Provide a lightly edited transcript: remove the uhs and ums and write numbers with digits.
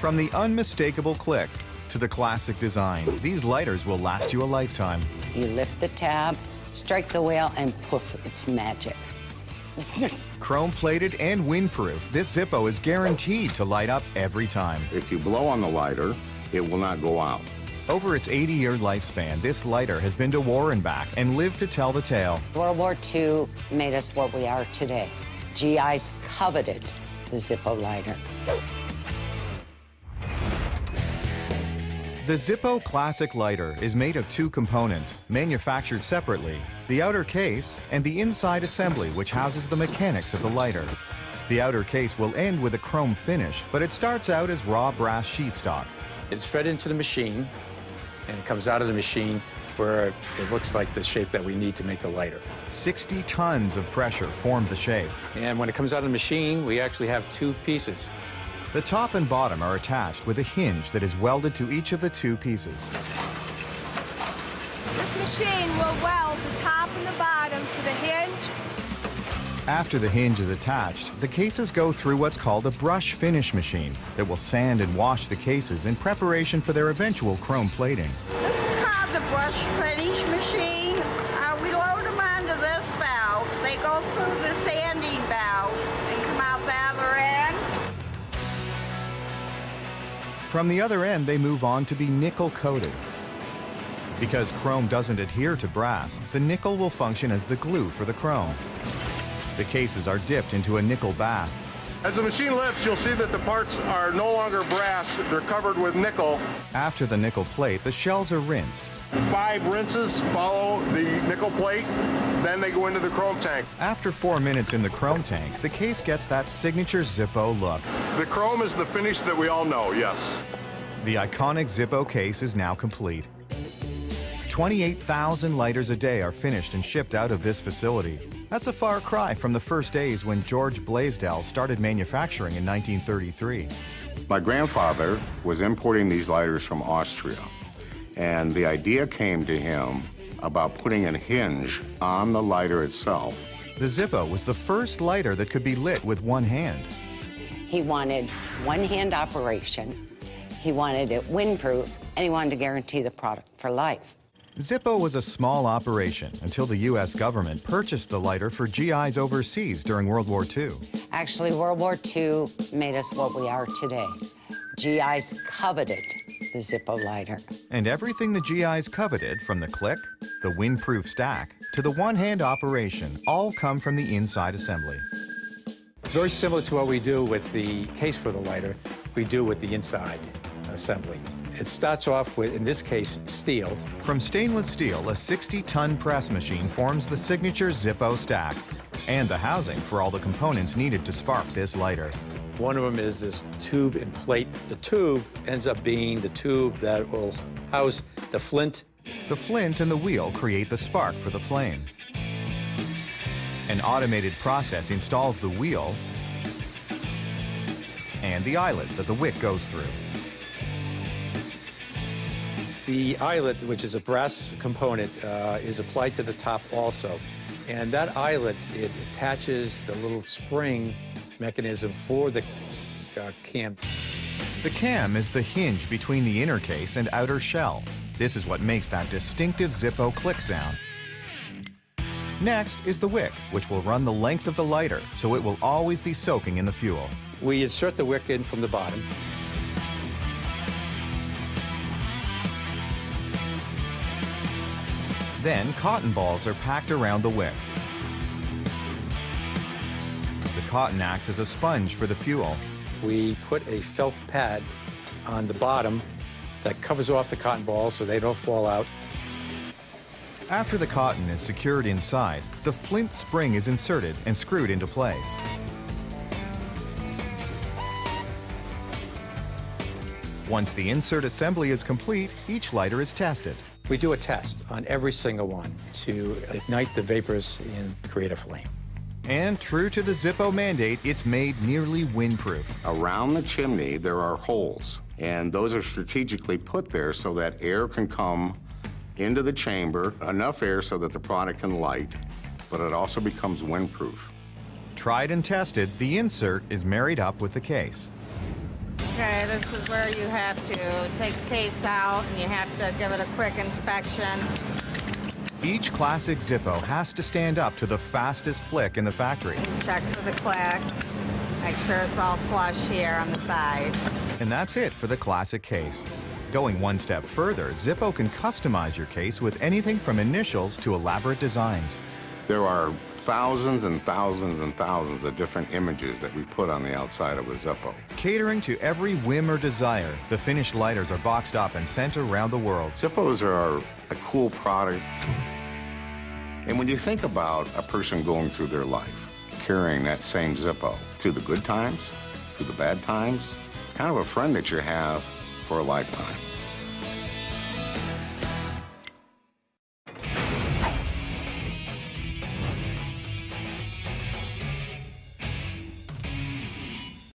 From the unmistakable click to the classic design, these lighters will last you a lifetime. You lift the tab, strike the wheel, and poof, it's magic. Chrome-plated and windproof, this Zippo is guaranteed to light up every time. If you blow on the lighter, it will not go out. Over its 80-year lifespan, this lighter has been to war and back and lived to tell the tale. World War II made us what we are today. GIs coveted the Zippo lighter. The Zippo Classic Lighter is made of two components, manufactured separately, the outer case and the inside assembly, which houses the mechanics of the lighter. The outer case will end with a chrome finish, but it starts out as raw brass sheet stock. It's fed into the machine, and it comes out of the machine where it looks like the shape that we need to make the lighter. 60 tons of pressure form the shape. And when it comes out of the machine, we actually have two pieces. The top and bottom are attached with a hinge that is welded to each of the two pieces. This machine will weld the top and the bottom to the hinge. After the hinge is attached, the cases go through what's called a brush finish machine that will sand and wash the cases in preparation for their eventual chrome plating. This is called the brush finish machine. We load them onto this valve. They go through the sanding valves and come out the other end. From the other end, they move on to be nickel-coated. Because chrome doesn't adhere to brass, the nickel will function as the glue for the chrome. The cases are dipped into a nickel bath. As the machine lifts, you'll see that the parts are no longer brass, they're covered with nickel. After the nickel plate, the shells are rinsed. 5 rinses follow the nickel plate, then they go into the chrome tank. After 4 minutes in the chrome tank, the case gets that signature Zippo look. The chrome is the finish that we all know, yes. The iconic Zippo case is now complete. 28,000 lighters a day are finished and shipped out of this facility. That's a far cry from the first days when George Blaisdell started manufacturing in 1933. My grandfather was importing these lighters from Austria, and the idea came to him about putting a hinge on the lighter itself. The Zippo was the first lighter that could be lit with one hand. He wanted one-hand operation, he wanted it windproof, and he wanted to guarantee the product for life. Zippo was a small operation until the U.S. government purchased the lighter for GIs overseas during World War II. Actually, World War II made us what we are today. GIs coveted the Zippo lighter. And everything the GIs coveted, from the click, the windproof stack, to the one-hand operation, all come from the inside assembly. Very similar to what we do with the case for the lighter, we do with the inside assembly. It starts off with, in this case, steel. From stainless steel, a 60-ton press machine forms the signature Zippo stack and the housing for all the components needed to spark this lighter. One of them is this tube and plate. The tube ends up being the tube that will house the flint. The flint and the wheel create the spark for the flame. An automated process installs the wheel and the eyelet that the wick goes through. The eyelet, which is a brass component, is applied to the top also. And that eyelet, it attaches the little spring mechanism for the cam. The cam is the hinge between the inner case and outer shell. This is what makes that distinctive Zippo click sound. Next is the wick, which will run the length of the lighter, so it will always be soaking in the fuel. We insert the wick in from the bottom. Then cotton balls are packed around the wick. The cotton acts as a sponge for the fuel. We put a felt pad on the bottom that covers off the cotton balls so they don't fall out. After the cotton is secured inside, the flint spring is inserted and screwed into place. Once the insert assembly is complete, each lighter is tested. We do a test on every single one to ignite the vapors and create a flame. And true to the Zippo mandate, it's made nearly windproof. Around the chimney, there are holes, and those are strategically put there so that air can come into the chamber, enough air so that the product can light, but it also becomes windproof. Tried and tested, the insert is married up with the case. Okay, this is where you have to take the case out and you have to give it a quick inspection. Each classic Zippo has to stand up to the fastest flick in the factory. Check for the click. Make sure it's all flush here on the sides. And that's it for the classic case. Going one step further, Zippo can customize your case with anything from initials to elaborate designs. There are thousands and thousands and thousands of different images that we put on the outside of a Zippo. Catering to every whim or desire, the finished lighters are boxed up and sent around the world. Zippos are a cool product. And when you think about a person going through their life, carrying that same Zippo through the good times, through the bad times, it's kind of a friend that you have for a lifetime.